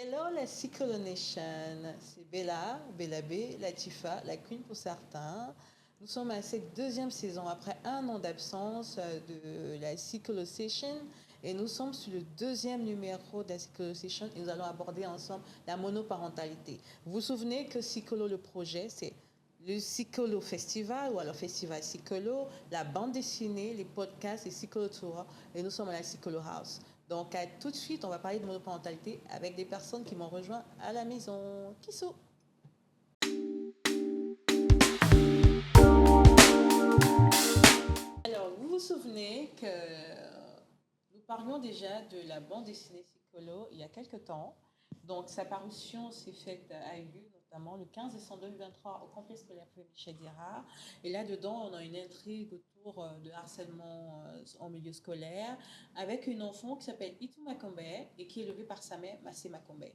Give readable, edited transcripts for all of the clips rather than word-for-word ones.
Hello la Cyclonation, c'est Bella, Bella B, Latifa, la Queen pour certains. Nous sommes à cette deuxième saison après un an d'absence de la Cyclosession et nous sommes sur le deuxième numéro de la Cyclosession et nous allons aborder ensemble la monoparentalité. Vous vous souvenez que Cyclo, le projet, c'est le Cyclo Festival ou alors Festival Cyclo, la bande dessinée, les podcasts et Cyclo Tour et nous sommes à la Cyclo House. Donc, tout de suite, on va parler de monoparentalité avec des personnes qui m'ont rejoint à la maison. Kissou. Alors, vous vous souvenez que nous parlions déjà de la bande dessinée Cyclo il y a quelques temps. Donc, sa parution s'est faite a eu lieu notamment le 15 décembre 2023 au complexe scolaire Michel Dirard. Et là-dedans, on a une intrigue autour de harcèlement en milieu scolaire avec une enfant qui s'appelle Itu Makombe et qui est élevée par sa mère, Massé Makombe.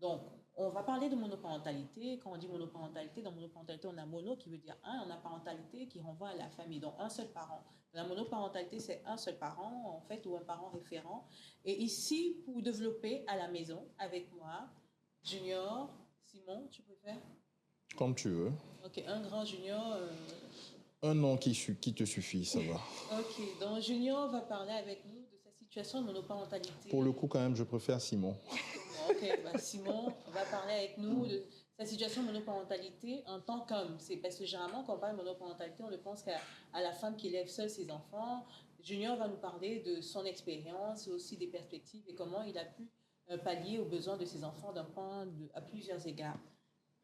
Donc, on va parler de monoparentalité. Quand on dit monoparentalité, dans monoparentalité, on a mono qui veut dire un, on a parentalité qui renvoie à la famille, donc un seul parent. La monoparentalité, c'est un seul parent, en fait, ou un parent référent. Et ici, pour développer à la maison, avec moi, Junior, Simon, tu préfères? Comme tu veux. Ok, un grand Junior. Un nom qui te suffit, ça va. Ok, donc Junior va parler avec nous de sa situation de monoparentalité. Pour le coup, quand même, je préfère Simon. Ok, bah Simon va parler avec nous de sa situation de monoparentalité en tant qu'homme. C'est parce que généralement, quand on parle de monoparentalité, on le pense qu'à la femme qui élève seule ses enfants. Junior va nous parler de son expérience et aussi des perspectives et comment il a pu pallier aux besoins de ses enfants à plusieurs égards.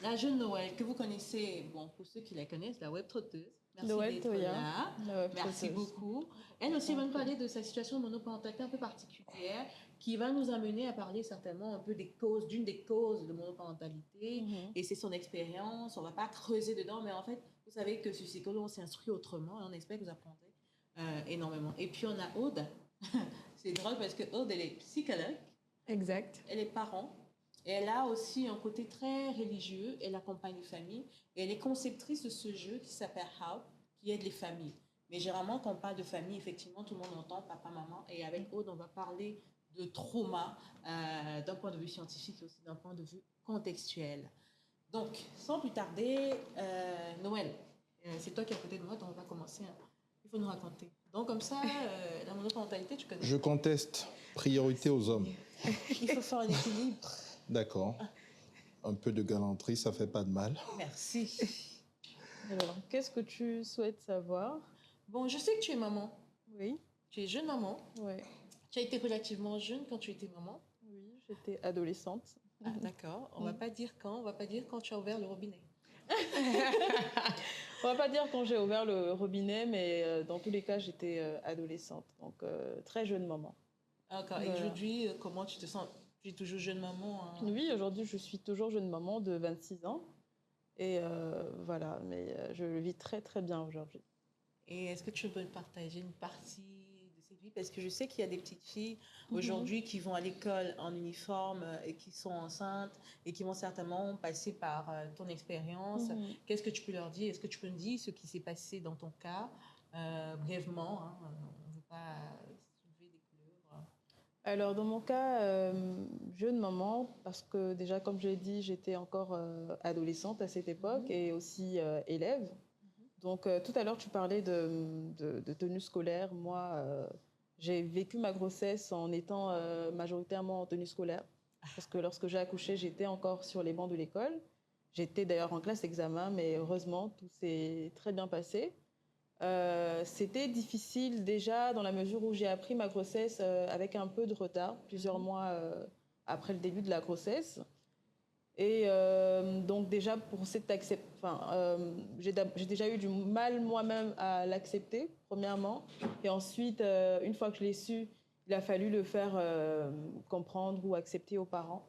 La jeune Noël, que vous connaissez, bon, pour ceux qui la connaissent, la web trotteuse. Merci d'être là. Merci beaucoup. Elle aussi va nous parler de sa situation de monoparentalité un peu particulière qui va nous amener à parler certainement un peu des causes, d'une des causes de monoparentalité. Et c'est son expérience. On ne va pas creuser dedans, mais en fait, vous savez que sur Psycholo, on s'instruit autrement et on espère que vous apprendrez énormément. Et puis, on a Aude. C'est drôle parce que Aude, elle est psychologue. Exact. Elle est parent. Et elle a aussi un côté très religieux. Elle accompagne les familles. Et elle est conceptrice de ce jeu qui s'appelle How, qui aide les familles. Mais généralement, quand on parle de famille, effectivement, tout le monde entend papa, maman. Et avec Aude, on va parler de trauma d'un point de vue scientifique et aussi d'un point de vue contextuel. Donc, sans plus tarder, Noël, c'est toi qui es à côté de moi, donc on va commencer. Il faut nous raconter. Donc, comme ça, la monoparentalité, tu connais? Je conteste. Priorité aux hommes. Il faut faire un équilibre. D'accord. Un peu de galanterie, ça fait pas de mal. Merci. Alors, qu'est-ce que tu souhaites savoir? Bon, je sais que tu es maman. Oui. Tu es jeune maman. Oui. Tu as été relativement jeune quand tu étais maman. Oui, j'étais adolescente. Ah, d'accord. On va pas dire quand. On va pas dire quand tu as ouvert le robinet. On va pas dire quand j'ai ouvert le robinet, mais dans tous les cas, j'étais adolescente, donc très jeune maman. D'accord. Et aujourd'hui, comment tu te sens? Tu es toujours jeune maman, hein? Oui, aujourd'hui, je suis toujours jeune maman de 26 ans. Et voilà, mais je le vis très très bien aujourd'hui. Et est-ce que tu peux partager une partie de cette vie? Parce que je sais qu'il y a des petites filles aujourd'hui qui vont à l'école en uniforme et qui sont enceintes et qui vont certainement passer par ton expérience. Qu'est-ce que tu peux leur dire? Est-ce que tu peux me dire ce qui s'est passé dans ton cas, brièvement, hein? On ne veut pas soulever des couleurs. Alors, dans mon cas, jeune maman, parce que déjà, comme je l'ai dit, j'étais encore adolescente à cette époque et aussi élève. Donc, tout à l'heure, tu parlais de tenue scolaire. Moi, j'ai vécu ma grossesse en étant majoritairement en tenue scolaire. Parce que lorsque j'ai accouché, j'étais encore sur les bancs de l'école. J'étais d'ailleurs en classe examen, mais heureusement, tout s'est très bien passé. C'était difficile déjà dans la mesure où j'ai appris ma grossesse avec un peu de retard, plusieurs mois après le début de la grossesse. Et donc déjà pour cette j'ai déjà eu du mal moi-même à l'accepter premièrement, et ensuite une fois que je l'ai su, il a fallu le faire comprendre ou accepter aux parents.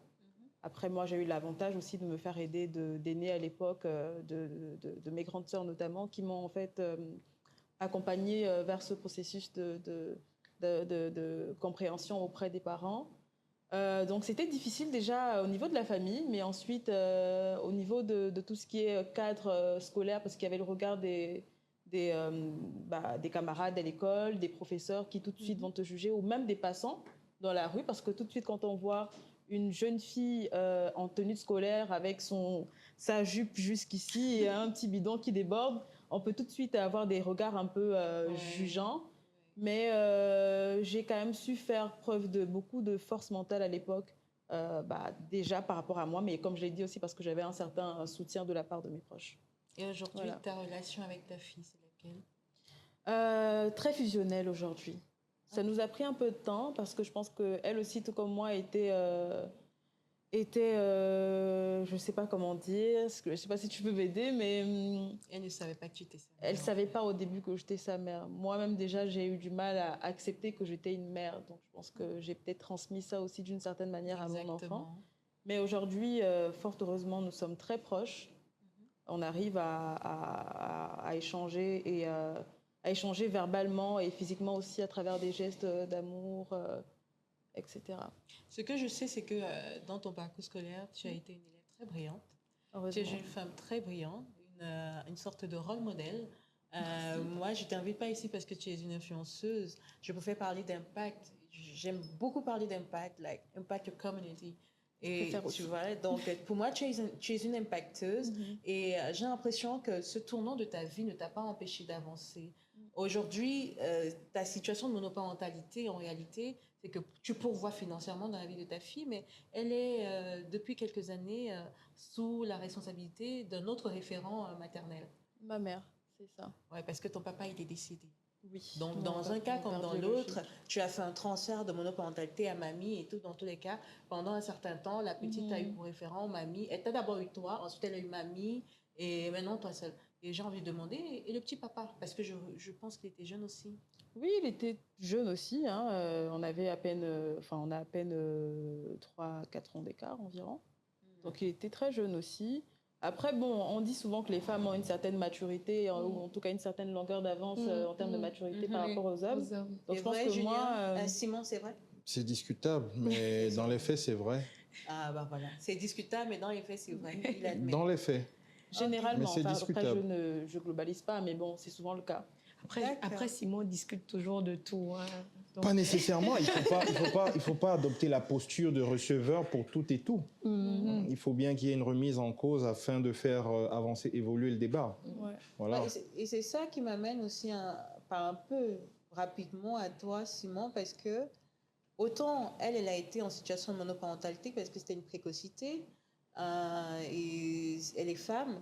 Après moi j'ai eu l'avantage aussi de me faire aider d'aînés à l'époque, de mes grandes sœurs notamment, qui m'ont en fait accompagnée vers ce processus de compréhension auprès des parents. Donc c'était difficile déjà au niveau de la famille, mais ensuite au niveau de tout ce qui est cadre scolaire, parce qu'il y avait le regard des camarades à l'école, des professeurs qui tout de suite vont te juger, ou même des passants dans la rue, parce que tout de suite quand on voit une jeune fille en tenue scolaire avec sa jupe jusqu'ici et un petit bidon qui déborde, on peut tout de suite avoir des regards un peu jugeants. Mais j'ai quand même su faire preuve de beaucoup de force mentale à l'époque, déjà par rapport à moi, mais comme je l'ai dit aussi parce que j'avais un certain soutien de la part de mes proches. Et aujourd'hui, Voilà. ta relation avec ta fille, c'est laquelle? Très fusionnelle aujourd'hui. Ça nous a pris un peu de temps parce que je pense qu'elle aussi, tout comme moi, je ne sais pas comment dire, je ne sais pas si tu peux m'aider, mais Elle ne savait pas que tu étais sa mère. elle ne savait pas au début que j'étais sa mère. Moi-même, déjà, j'ai eu du mal à accepter que j'étais une mère. Donc, je pense que j'ai peut-être transmis ça aussi d'une certaine manière à mon enfant. Mais aujourd'hui, fort heureusement, nous sommes très proches. On arrive à échanger et à échanger verbalement et physiquement aussi à travers des gestes d'amour, etc. Ce que je sais, c'est que dans ton parcours scolaire, tu as été une élève très brillante. Tu es une femme très brillante, une sorte de rôle modèle. Moi, je ne t'invite pas ici parce que tu es une influenceuse. Je préfère parler d'impact. J'aime beaucoup parler d'impact, like impact your community. Et tu vois, donc pour moi, tu es une impacteuse. Et j'ai l'impression que ce tournant de ta vie ne t'a pas empêché d'avancer. Aujourd'hui, ta situation de monoparentalité, en réalité, c'est que tu pourvois financièrement dans la vie de ta fille, mais elle est, depuis quelques années, sous la responsabilité d'un autre référent maternel. Ma mère, c'est ça. Oui, parce que ton papa, il est décédé. Oui. Donc, dans un cas comme dans l'autre, tu as fait un transfert de monoparentalité à mamie et tout. Dans tous les cas, pendant un certain temps, la petite a eu pour référent mamie. Elle t'a d'abord eu toi, ensuite elle a eu mamie, et maintenant toi seule. Et j'ai envie de demander, et le petit papa? Parce que je pense qu'il était jeune aussi. Oui, il était jeune aussi. Hein. On a à peine 3-4 ans d'écart environ. Donc il était très jeune aussi. Après, bon, on dit souvent que les femmes ont une certaine maturité, ou en tout cas une certaine longueur d'avance en termes de maturité par rapport aux hommes. Donc je pense que moi... Simon, c'est vrai? C'est discutable, mais dans les faits, c'est vrai. Ah, bah voilà. C'est discutable, mais dans les faits, c'est vrai. Il admet. Dans les faits. Généralement, mais c'est discutable. Après, je globalise pas, mais bon, c'est souvent le cas. Après, Simon discute toujours de tout. Hein. Donc... Pas nécessairement. Il faut pas adopter la posture de receveur pour tout et tout. Il faut bien qu'il y ait une remise en cause afin de faire avancer, évoluer le débat. Voilà. Et c'est ça qui m'amène aussi un peu rapidement à toi, Simon, parce que autant elle a été en situation de monoparentalité parce que c'était une précocité, et elle est femme.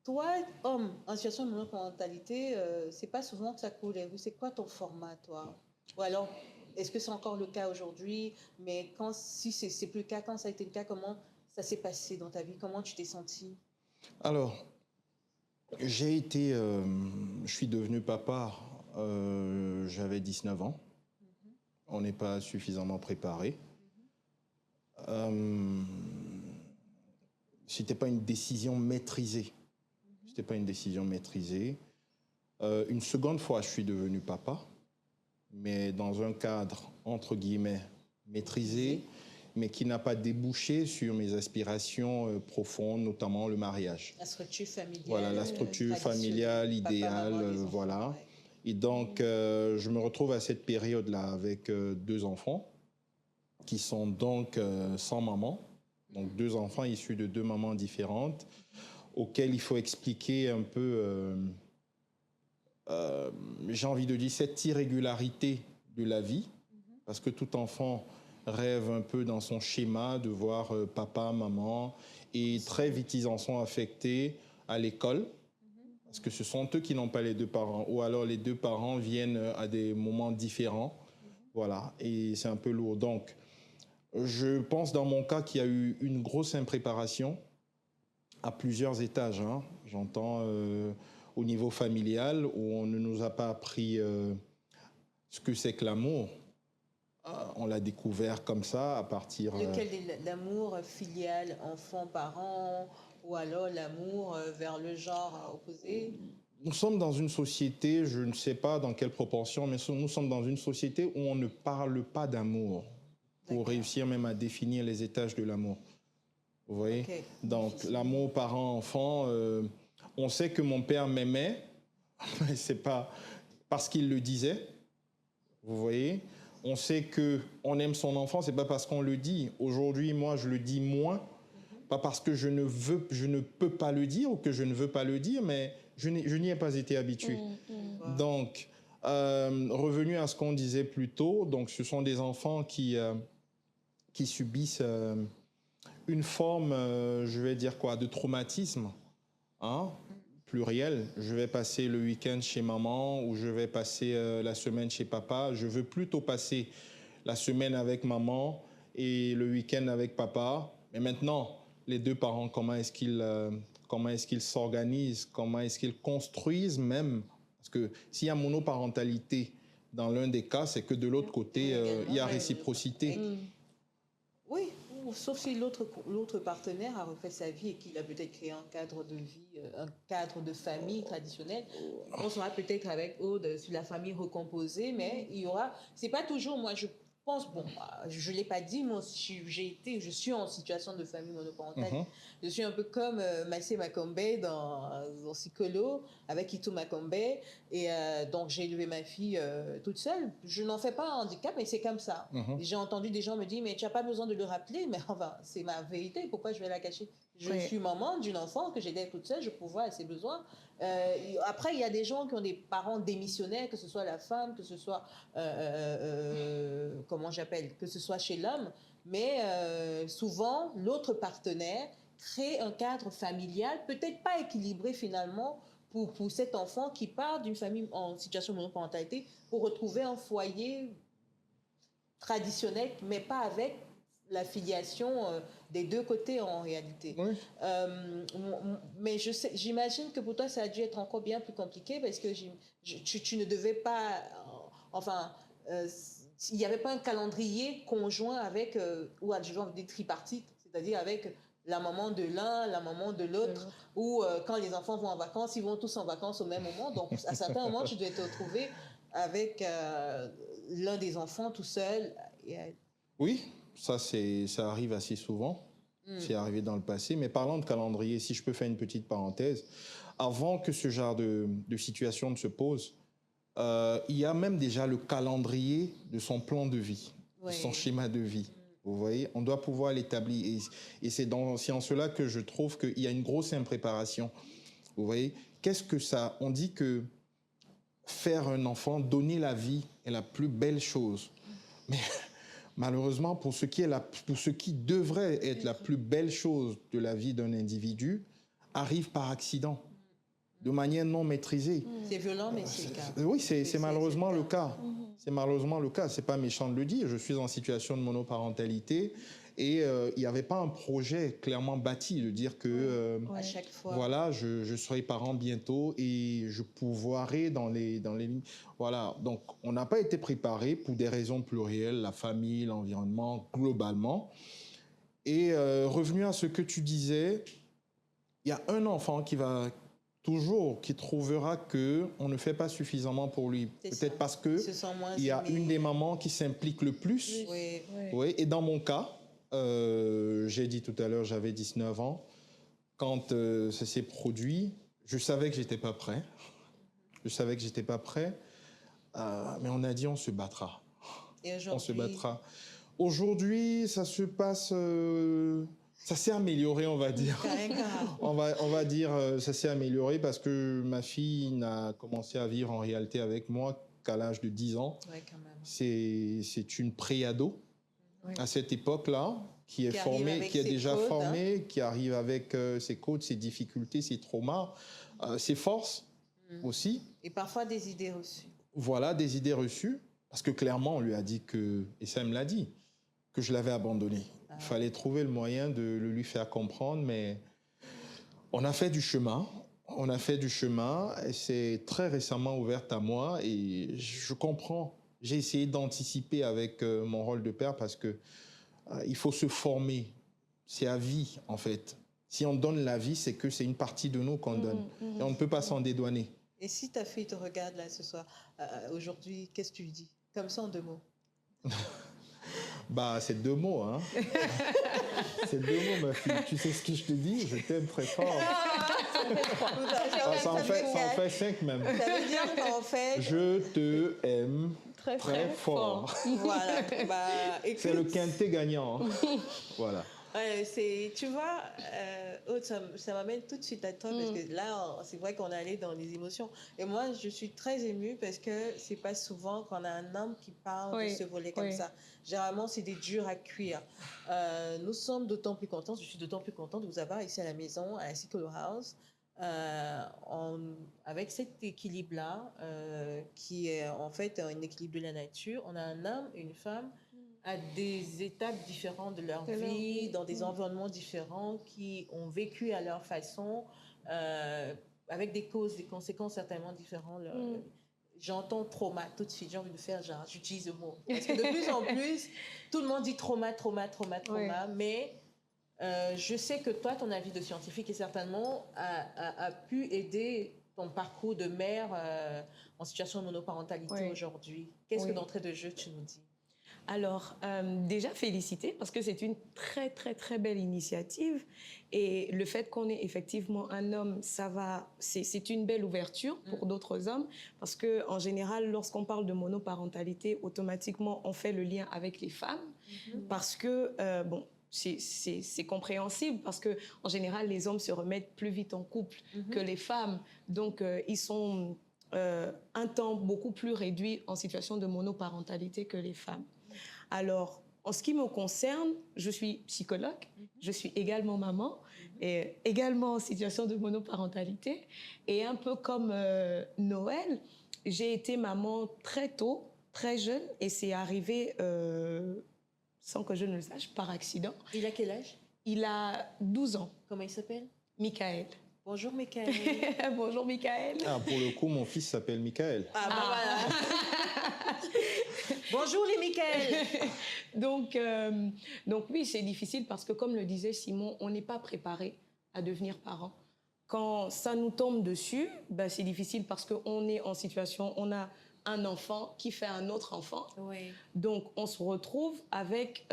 Toi, homme, en situation de monoparentalité, c'est pas souvent que ça coule les rues. C'est quoi ton format, toi? Ou alors, est-ce que c'est encore le cas aujourd'hui? Mais si c'est plus le cas, quand ça a été le cas, comment ça s'est passé dans ta vie? Comment tu t'es sentie? Alors, je suis devenu papa, j'avais 19 ans. On n'est pas suffisamment préparé. C'était pas une décision maîtrisée. Une seconde fois, je suis devenu papa, mais dans un cadre, entre guillemets, maîtrisé, mais qui n'a pas débouché sur mes aspirations profondes, notamment le mariage. La structure familiale. Voilà, la structure familiale idéale, voilà. Et donc, je me retrouve à cette période-là avec 2 enfants qui sont donc sans maman. Donc 2 enfants issus de 2 mamans différentes, auxquels il faut expliquer un peu, j'ai envie de dire, cette irrégularité de la vie, parce que tout enfant rêve un peu dans son schéma de voir papa, maman, et très vite ils en sont affectés à l'école, parce que ce sont eux qui n'ont pas les 2 parents, ou alors les 2 parents viennent à des moments différents, voilà, et c'est un peu lourd. Donc, je pense dans mon cas qu'il y a eu une grosse impréparation à plusieurs étages. Hein. J'entends au niveau familial où on ne nous a pas appris ce que c'est que l'amour. On l'a découvert comme ça à partir... Lequel l'amour filial, enfant-parent, ou alors l'amour vers le genre opposé? Nous sommes dans une société, je ne sais pas dans quelle proportion, mais nous sommes dans une société où on ne parle pas d'amour. Pour réussir même à définir les étages de l'amour. Vous voyez? Donc, l'amour parent-enfant, on sait que mon père m'aimait, mais c'est pas parce qu'il le disait. Vous voyez? On sait qu'on aime son enfant, c'est pas parce qu'on le dit. Aujourd'hui, moi, je le dis moins, pas parce que je ne peux pas le dire ou que je ne veux pas le dire, mais je n'y ai pas été habitué. Donc, revenu à ce qu'on disait plus tôt, donc ce sont des enfants qui subissent une forme, je vais dire quoi, de traumatisme, hein, pluriel. Je vais passer le week-end chez maman ou je vais passer la semaine chez papa. Je veux plutôt passer la semaine avec maman et le week-end avec papa. Mais maintenant, les deux parents, comment est-ce qu'ils s'organisent, comment est-ce qu'ils construisent même. Parce que s'il y a monoparentalité dans l'un des cas, c'est que de l'autre côté, il y a réciprocité. Oui, sauf si l'autre partenaire a refait sa vie et qu'il a peut-être créé un cadre de vie, un cadre de famille traditionnel. On sera peut-être avec Aude sur la famille recomposée, mais il y aura... C'est pas toujours, moi je pense, bon, je ne l'ai pas dit, moi je suis en situation de famille monoparentale. Je suis un peu comme Massé Makombe dans Sikolo, avec Ito Makombe, et donc j'ai élevé ma fille toute seule. Je n'en fais pas un handicap, mais c'est comme ça. J'ai entendu des gens me dire, mais tu n'as pas besoin de le rappeler, mais enfin, c'est ma vérité, pourquoi je vais la cacher? Je suis maman d'une enfant que j'aidais toute seule, je pourvois à ses besoins. Après, il y a des gens qui ont des parents démissionnaires, que ce soit la femme, que ce soit, que ce soit chez l'homme. Mais souvent, l'autre partenaire crée un cadre familial, peut-être pas équilibré finalement, pour cet enfant qui part d'une famille en situation de monoparentalité pour retrouver un foyer traditionnel, mais pas avec la filiation des deux côtés en réalité. Oui. Mais j'imagine que pour toi, ça a dû être encore bien plus compliqué parce que tu ne devais pas... il n'y avait pas un calendrier conjoint avec, ou adjoint des tripartites, c'est-à-dire avec la maman de l'un, la maman de l'autre, ou quand les enfants vont en vacances, ils vont tous en vacances au même moment. Donc, à certains moments, tu dois te retrouver avec l'un des enfants tout seul. Oui. Ça arrive assez souvent. C'est arrivé dans le passé. Mais parlant de calendrier, si je peux faire une petite parenthèse, avant que ce genre de situation ne se pose, il y a même déjà le calendrier de son plan de vie, de son schéma de vie. Vous voyez, on doit pouvoir l'établir. Et c'est en cela que je trouve qu'il y a une grosse impréparation. Vous voyez, qu'est-ce que ça... On dit que faire un enfant, donner la vie est la plus belle chose. Mais... malheureusement, pour ce qui devrait être la plus belle chose de la vie d'un individu, arrive par accident, de manière non maîtrisée. C'est violent, mais c'est le cas. Oui, c'est malheureusement le cas. C'est malheureusement le cas. C'est pas méchant de le dire. Je suis en situation de monoparentalité et il n'y avait pas un projet clairement bâti de dire que à chaque fois. Voilà, je serai parent bientôt et je pourvoirai dans les lignes. Voilà, donc on n'a pas été préparé pour des raisons plurielles, la famille, l'environnement, globalement. Et revenu à ce que tu disais, il y a un enfant qui trouvera qu'on ne fait pas suffisamment pour lui. Peut-être parce qu'il y a une des mamans qui s'implique le plus. Oui. Oui. Et dans mon cas, j'ai dit tout à l'heure, j'avais 19 ans. Quand ça s'est produit, je savais que j'étais pas prêt. Mais on a dit on se battra. Et aujourd'hui... On se battra. Aujourd'hui, ça se passe... ça s'est amélioré, on va dire. on va dire ça s'est amélioré parce que ma fille n'a commencé à vivre en réalité avec moi qu'à l'âge de 10 ans. Ouais, quand même. C'est une préado à cette époque-là, qui est déjà formée, qui arrive avec ses codes, ses difficultés, ses traumas, ses forces aussi. Et parfois des idées reçues. Voilà, des idées reçues, parce que clairement, on lui a dit et ça me l'a dit, que je l'avais abandonné. Il fallait trouver le moyen de le lui faire comprendre, mais on a fait du chemin. Elle s'est très récemment ouverte à moi et je comprends. J'ai essayé d'anticiper avec mon rôle de père parce que il faut se former. C'est à vie, en fait. Si on donne la vie, c'est que c'est une partie de nous qu'on donne. Et on ne peut pas s'en dédouaner. Et si ta fille te regarde là ce soir, aujourd'hui, qu'est-ce que tu lui dis? Comme ça, en 2 mots. Bah, c'est 2 mots, hein. C'est 2 mots, ma fille. Tu sais ce que je te dis? Je t'aime très fort. Ça en fait 5 même. Ça veut dire qu'en fait... Je te aime Très, Très fort. Voilà. Bah, écoute, C'est le quintet gagnant. Voilà. ouais, tu vois, Aude, ça m'amène tout de suite à toi parce que là, c'est vrai qu'on est allé dans les émotions. Et moi, je suis très émue parce que c'est pas souvent qu'on a un homme qui parle de ce volet comme ça. Généralement, c'est des durs à cuire. Nous sommes d'autant plus contents, je suis d'autant plus contente de vous avoir ici à la maison, à la Cycle House, avec cet équilibre-là, qui est en fait un équilibre de la nature. On a un homme et une femme à des étapes différentes de leur vie, dans des environnements différents, qui ont vécu à leur façon, avec des causes, des conséquences certainement différentes. J'entends trauma tout de suite, j'ai envie de faire genre, j'utilise le mot. Parce que de plus en plus, tout le monde dit trauma, mais je sais que toi, ton avis de scientifique, et certainement, a pu aider ton parcours de mère en situation de monoparentalité aujourd'hui. Qu'est-ce que d'entrée de jeu tu nous dis? Alors, déjà féliciter parce que c'est une très, très, très belle initiative. Et le fait qu'on ait effectivement un homme, c'est une belle ouverture pour d'autres hommes parce qu'en général, lorsqu'on parle de monoparentalité, automatiquement, on fait le lien avec les femmes parce que, c'est compréhensible parce que en général, les hommes se remettent plus vite en couple que les femmes. Donc, ils sont un temps beaucoup plus réduit en situation de monoparentalité que les femmes. Alors, en ce qui me concerne, je suis psychologue, je suis également maman, et également en situation de monoparentalité. Et un peu comme Noël, j'ai été maman très tôt, très jeune, et c'est arrivé, sans que je ne le sache, par accident. Il a quel âge? Il a 12 ans. Comment il s'appelle? Michael. Bonjour, Michael. Bonjour, Michael. Ah, pour le coup, mon fils s'appelle Michael. Ah, bah voilà. Bonjour, les Michael. Donc oui, c'est difficile parce que, comme le disait Simon, on n'est pas préparé à devenir parent. Quand ça nous tombe dessus, c'est difficile parce qu'on est en situation, on a un enfant qui fait un autre enfant. Oui. Donc, on se retrouve avec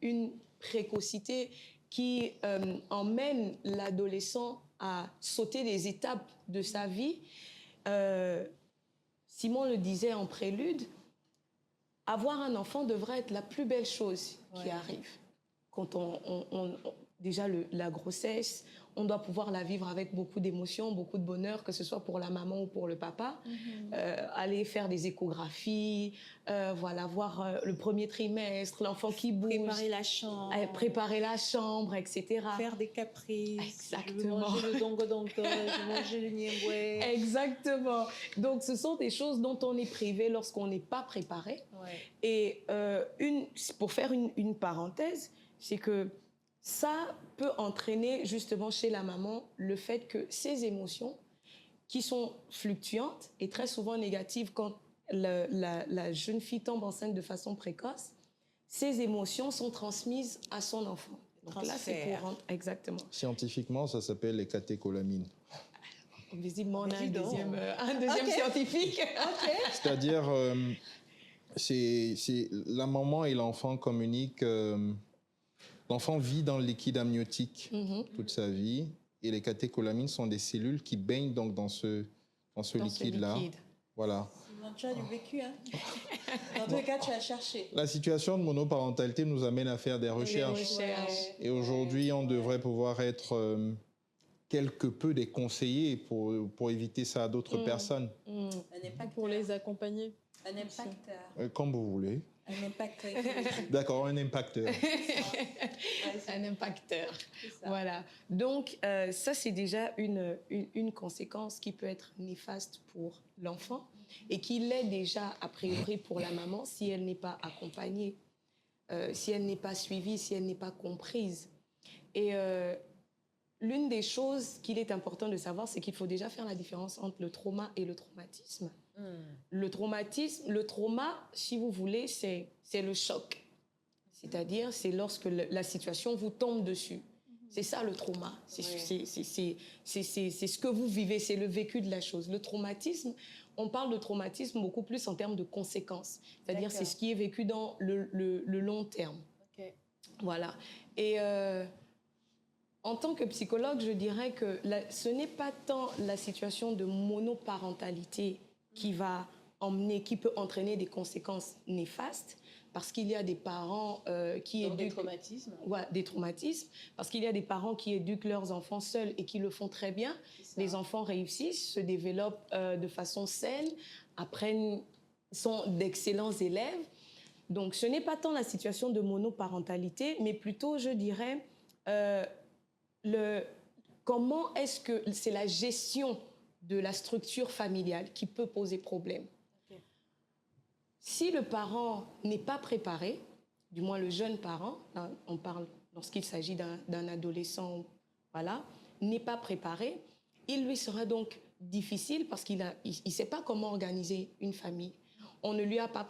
une précocité qui emmène l'adolescent à sauter les étapes de sa vie. Simon le disait en prélude, avoir un enfant devrait être la plus belle chose qui arrive. Quand déjà la grossesse, on doit pouvoir la vivre avec beaucoup d'émotions, beaucoup de bonheur, que ce soit pour la maman ou pour le papa. Aller faire des échographies, voir le premier trimestre, l'enfant qui bouge. Préparer la chambre, etc. Faire des caprices. Exactement. Je veux manger le dongo-dongo, je veux manger le niemboué. Exactement. Donc, ce sont des choses dont on est privé lorsqu'on n'est pas préparé. Et pour faire une parenthèse, c'est que ça peut entraîner justement chez la maman le fait que ces émotions qui sont fluctuantes et très souvent négatives quand la jeune fille tombe enceinte de façon précoce, ces émotions sont transmises à son enfant. Donc là, c'est pour... Exactement. Scientifiquement, ça s'appelle les catécholamines. Visiblement, on a un deuxième scientifique. C'est-à-dire, la maman et l'enfant communiquent... L'enfant vit dans le liquide amniotique toute sa vie et les catécholamines sont des cellules qui baignent donc dans ce liquide-là. Voilà. Tu as du vécu, hein? Dans tous les cas, tu as cherché. La situation de monoparentalité nous amène à faire des recherches. Et aujourd'hui, on devrait pouvoir être quelque peu des conseillers pour éviter ça à d'autres personnes. Un impacteur. Pour les accompagner. Un impacteur. Comme vous voulez. Un impacteur. D'accord, un impacteur. Un impacteur. Voilà. Donc, ça, c'est déjà une conséquence qui peut être néfaste pour l'enfant et qui l'est déjà, a priori, pour la maman si elle n'est pas accompagnée, si elle n'est pas suivie, si elle n'est pas comprise. Et l'une des choses qu'il est important de savoir, c'est qu'il faut déjà faire la différence entre le trauma et le traumatisme. Le trauma, si vous voulez, c'est le choc. C'est-à-dire, c'est lorsque la situation vous tombe dessus. C'est ça le trauma. C'est ce que vous vivez, c'est le vécu de la chose. Le traumatisme, on parle de traumatisme beaucoup plus en termes de conséquences. C'est-à-dire, c'est ce qui est vécu dans le long terme. Voilà. Et en tant que psychologue, je dirais que ce n'est pas tant la situation de monoparentalité qui va qui peut entraîner des conséquences néfastes, parce qu'il y a des parents qui éduquent... Des traumatismes. Ouais, des traumatismes, parce qu'il y a des parents qui éduquent leurs enfants seuls et qui le font très bien. Les enfants réussissent, se développent de façon saine, sont d'excellents élèves. Donc, ce n'est pas tant la situation de monoparentalité, mais plutôt, je dirais, comment est-ce que c'est la gestion de la structure familiale qui peut poser problème. Okay. Si le parent n'est pas préparé, du moins le jeune parent, là, on parle lorsqu'il s'agit d'un adolescent, voilà, n'est pas préparé, il lui sera donc difficile parce qu'il ne sait pas comment organiser une famille. On ne lui a pas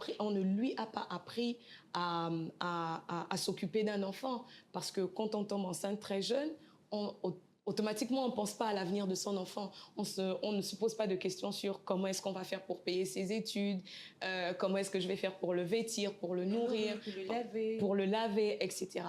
appris à s'occuper d'un enfant, parce que quand on tombe enceinte très jeune, automatiquement, on ne pense pas à l'avenir de son enfant. On ne se pose pas de questions sur comment est-ce qu'on va faire pour payer ses études, comment est-ce que je vais faire pour le vêtir, pour le nourrir, pour le laver, etc.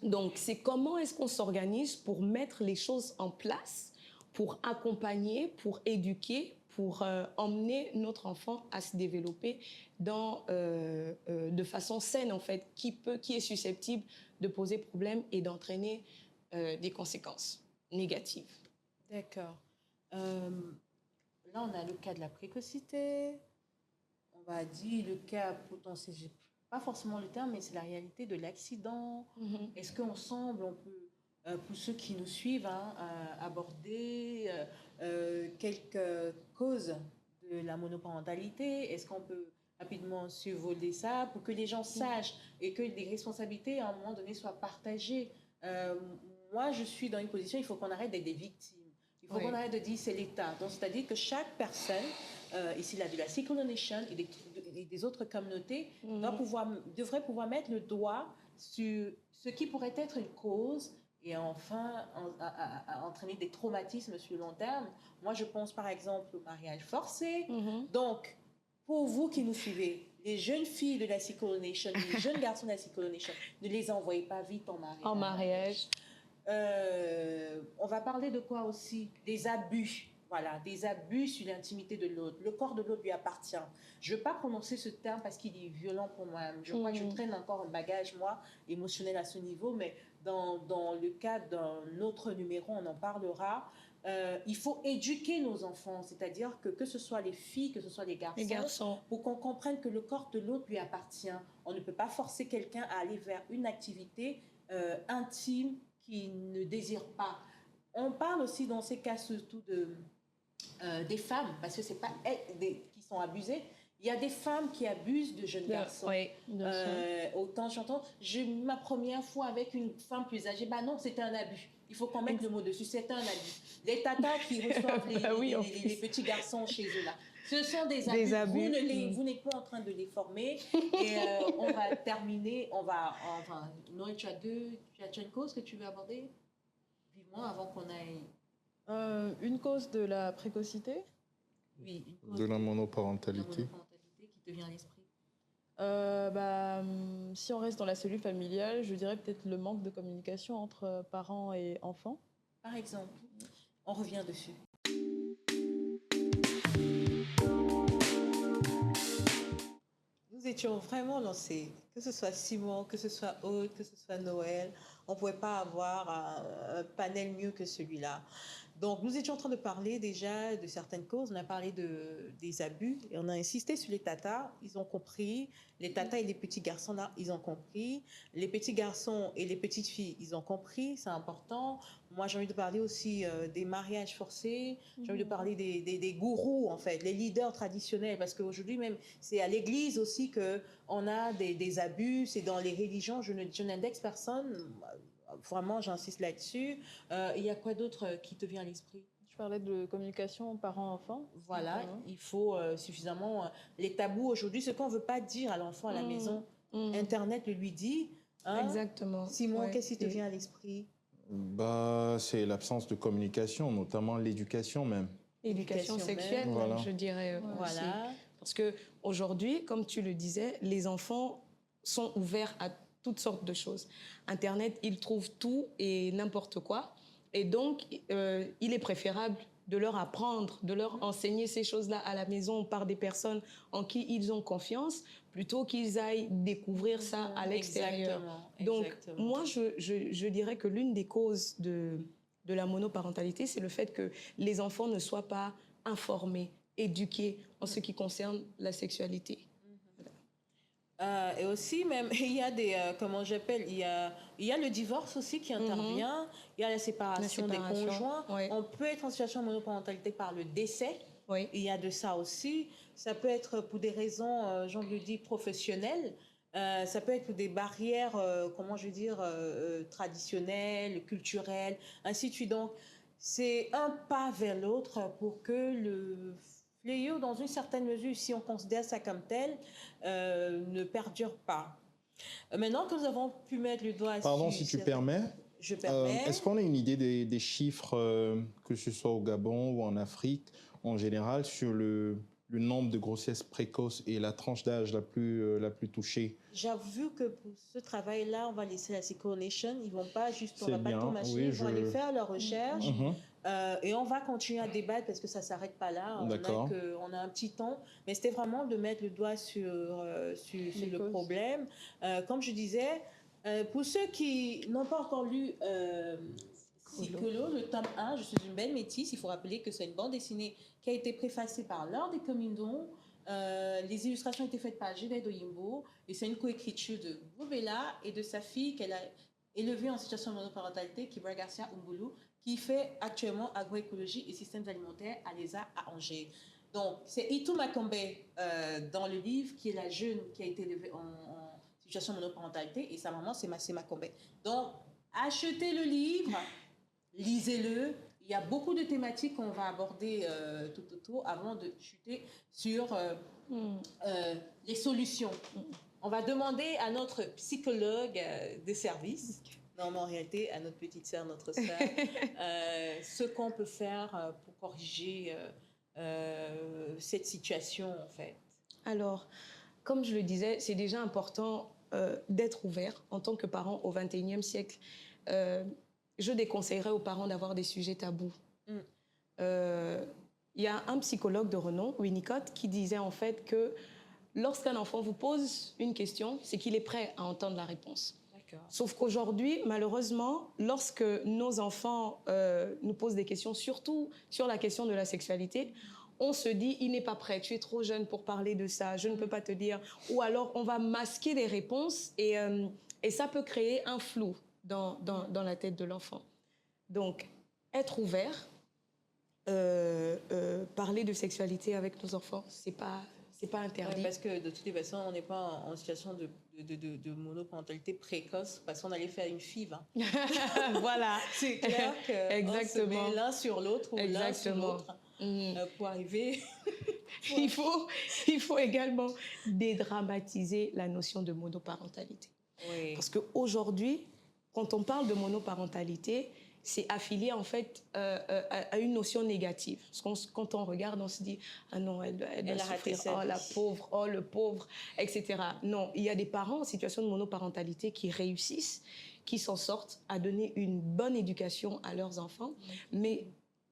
Donc, c'est comment est-ce qu'on s'organise pour mettre les choses en place, pour accompagner, pour éduquer, pour emmener notre enfant à se développer de façon saine, en fait, qui est susceptible de poser problème et d'entraîner des conséquences négatives. D'accord. Là, on a le cas de la précocité. On va dire le cas potentiel, pas forcément le terme, mais c'est la réalité de l'accident. Mm-hmm. Est-ce qu'ensemble, on peut, pour ceux qui nous suivent, aborder quelques causes de la monoparentalité? Est-ce qu'on peut rapidement survoler ça pour que les gens sachent et que les responsabilités, à un moment donné, soient partagées? Moi, je suis dans une position, il faut qu'on arrête d'être des victimes. Il faut qu'on arrête de dire c'est l'État. Donc, c'est-à-dire que chaque personne, ici là, de la Cyclone Nation et des autres communautés, devrait pouvoir mettre le doigt sur ce qui pourrait être une cause et enfin à entraîner des traumatismes sur le long terme. Moi, je pense par exemple au mariage forcé. Donc, pour vous qui nous suivez, les jeunes filles de la Cyclone Nation, les jeunes garçons de la Cyclone Nation, ne les envoyez pas vite en mariage. En mariage. On va parler de quoi aussi? Des abus. Voilà, des abus sur l'intimité de l'autre. Le corps de l'autre lui appartient. Je ne veux pas prononcer ce terme parce qu'il est violent pour moi. Je crois que je traîne encore un bagage, moi, émotionnel à ce niveau, mais dans le cadre d'un autre numéro, on en parlera. Il faut éduquer nos enfants, c'est-à-dire que ce soit les filles, que ce soit les garçons, pour qu'on comprenne que le corps de l'autre lui appartient. On ne peut pas forcer quelqu'un à aller vers une activité intime qu'il ne désire pas. On parle aussi dans ces cas surtout des femmes, parce que ce n'est pas elles qui sont abusées. Il y a des femmes qui abusent de jeunes garçons. Oui, autant j'entends, ma première fois avec une femme plus âgée, non, c'était un abus. Il faut qu'on mette le mot dessus, c'est un abus. Les tatas qui reçoivent les petits garçons chez eux là, ce sont des abus. Vous n'êtes pas en train de les former. Et on va terminer, Noël, tu as une cause que tu veux aborder vivement avant qu'on aille... une cause de la précocité? Oui, une cause de la monoparentalité. Qui te vient à l'esprit. Si on reste dans la cellule familiale, je dirais peut-être le manque de communication entre parents et enfants. Par exemple, on revient dessus. Nous étions vraiment lancés, que ce soit Simon, que ce soit Aude, que ce soit Noël, on ne pouvait pas avoir un panel mieux que celui-là. Donc, nous étions en train de parler déjà de certaines causes. On a parlé des abus et on a insisté sur les tatas. Ils ont compris. Les tatas et les petits garçons, là, ils ont compris. Les petits garçons et les petites filles, ils ont compris. C'est important. Moi, j'ai envie de parler aussi des mariages forcés. J'ai envie de parler des gourous, en fait, les leaders traditionnels. Parce qu'aujourd'hui, même, c'est à l'église aussi qu'on a des abus. C'est dans les religions. Je n'indexe personne. Vraiment, j'insiste là-dessus. Il y a quoi d'autre qui te vient à l'esprit? Je parlais de communication parents-enfants. Voilà, il faut suffisamment... les tabous aujourd'hui, ce qu'on ne veut pas dire à l'enfant à la maison, Internet le lui dit. Exactement. Simon, qu'est-ce qui te vient à l'esprit? C'est l'absence de communication, notamment l'éducation même. Éducation sexuelle, voilà. Je dirais. Voilà. Parce qu'aujourd'hui, comme tu le disais, les enfants sont ouverts à toutes sortes de choses. Internet, ils trouvent tout et n'importe quoi. Et donc, il est préférable de leur apprendre, de leur enseigner ces choses-là à la maison par des personnes en qui ils ont confiance, plutôt qu'ils aillent découvrir ça à l'extérieur. Donc, moi, je dirais que l'une des causes de la monoparentalité, c'est le fait que les enfants ne soient pas informés, éduqués en ce qui concerne la sexualité. Et aussi, même, il y a des, comment j'appelle, il y a le divorce aussi qui intervient, il y a la séparation des conjoints. Oui. On peut être en situation de monoparentalité par le décès. Oui. Il y a de ça aussi. Ça peut être pour des raisons, j'en le dis, professionnelles. Ça peut être pour des barrières, comment je veux dire, traditionnelles, culturelles, ainsi de suite. Donc, c'est un pas vers l'autre pour que le fléau, dans une certaine mesure, si on considère ça comme tel, ne perdure pas. Maintenant que nous avons pu mettre le doigt Pardon, si tu permets. Je permets. Est-ce qu'on a une idée des chiffres, que ce soit au Gabon ou en Afrique, en général, sur le nombre de grossesses précoces et la tranche d'âge la plus touchée? J'avoue que pour ce travail-là, on va laisser la Seco Nation. Ils vont pas juste, on va bien. pas tout mâcher. Oui, ils vont aller faire leurs recherches. Et on va continuer à débattre parce que ça s'arrête pas là. On a un petit temps. Mais c'était vraiment de mettre le doigt sur le problème. Comme je disais, pour ceux qui n'ont pas encore lu Psycholo, le tome 1, Je suis une belle métisse, il faut rappeler que c'est une bande dessinée qui a été préfacée par Laure Descomindon. Les illustrations ont été faites par Juliette Oyimbo et c'est une coécriture de Boubella et de sa fille qu'elle a élevée en situation de monoparentalité, Kibra Garcia Umbulu, qui fait actuellement agroécologie et systèmes alimentaires à l'ESA à Angers. Donc, c'est Itou Makombe dans le livre qui est la jeune qui a été élevée en situation de monoparentalité et sa maman, c'est Massé Makombe. Donc, achetez le livre, lisez-le. Il y a beaucoup de thématiques qu'on va aborder tout autour avant de chuter sur les solutions. On va demander à notre psychologue de service, non, mais en réalité, à notre petite sœur, notre sœur, ce qu'on peut faire pour corriger cette situation, en fait. Alors, comme je le disais, c'est déjà important d'être ouvert en tant que parent au XXIe siècle. Je déconseillerais aux parents d'avoir des sujets tabous. Il y a un psychologue de renom, Winnicott, qui disait en fait que lorsqu'un enfant vous pose une question, c'est qu'il est prêt à entendre la réponse. Sauf qu'aujourd'hui, malheureusement, lorsque nos enfants nous posent des questions, surtout sur la question de la sexualité, on se dit, il n'est pas prêt, tu es trop jeune pour parler de ça, je ne peux pas te dire. Ou alors, on va masquer les réponses et ça peut créer un flou dans la tête de l'enfant. Donc, être ouvert, parler de sexualité avec nos enfants, c'est pas interdit. Parce que de toutes les façons, on n'est pas en situation de monoparentalité précoce parce qu'on allait faire une FIV. Hein. Voilà. C'est clair qu'on se met l'un sur l'autre ou l'un sur l'autre pour arriver. Il faut également dédramatiser la notion de monoparentalité. Oui. Parce qu'aujourd'hui, quand on parle de monoparentalité, c'est affilié en fait à une notion négative. Parce que quand on regarde, on se dit « Ah non, elle doit souffrir, oh la pauvre, oh le pauvre, etc. » Non, il y a des parents en situation de monoparentalité qui réussissent, qui s'en sortent à donner une bonne éducation à leurs enfants, mais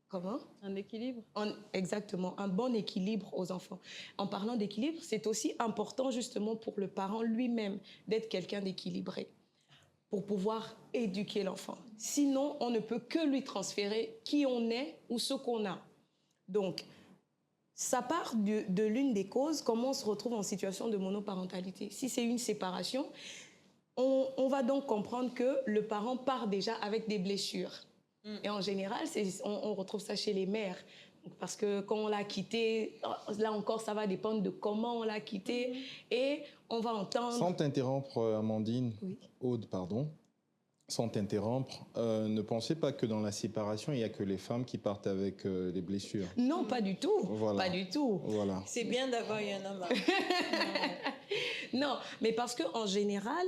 comment ? Un équilibre. Exactement, un bon équilibre aux enfants. En parlant d'équilibre, c'est aussi important justement pour le parent lui-même d'être quelqu'un d'équilibré, pour pouvoir éduquer l'enfant. Sinon, on ne peut que lui transférer qui on est ou ce qu'on a. Donc, ça part de l'une des causes, comment on se retrouve en situation de monoparentalité. Si c'est une séparation, on va donc comprendre que le parent part déjà avec des blessures. Et en général, on retrouve ça chez les mères. Parce que quand on l'a quitté, là encore, ça va dépendre de comment on l'a quitté. Et on va entendre... Sans t'interrompre, Amandine, oui. Aude, pardon, sans t'interrompre, ne pensez pas que dans la séparation, il n'y a que les femmes qui partent avec les blessures. Non, pas du tout. Voilà. Pas du tout. Voilà. C'est bien d'avoir eu un homme. Non, mais parce qu'en général,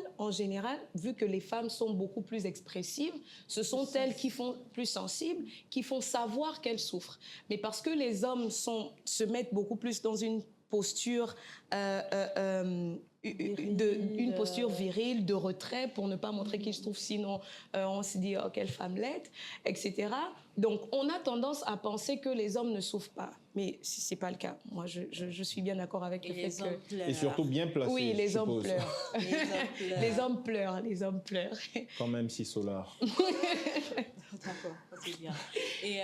vu que les femmes sont beaucoup plus expressives, ce sont elles qui font plus sensibles, qui font savoir qu'elles souffrent. Mais parce que les hommes se mettent beaucoup plus dans une posture une posture virile, de retrait, pour ne pas montrer qui se trouve, sinon on se dit « oh, quelle femme laide », etc. Donc, on a tendance à penser que les hommes ne souffrent pas. Mais ce n'est pas le cas. Moi, je suis bien d'accord avec le fait que... Et surtout bien placés, oui, les je hommes suppose. pleurent. Les hommes pleurent, les hommes pleurent. Quand même si Solar. D'accord, c'est bien. Et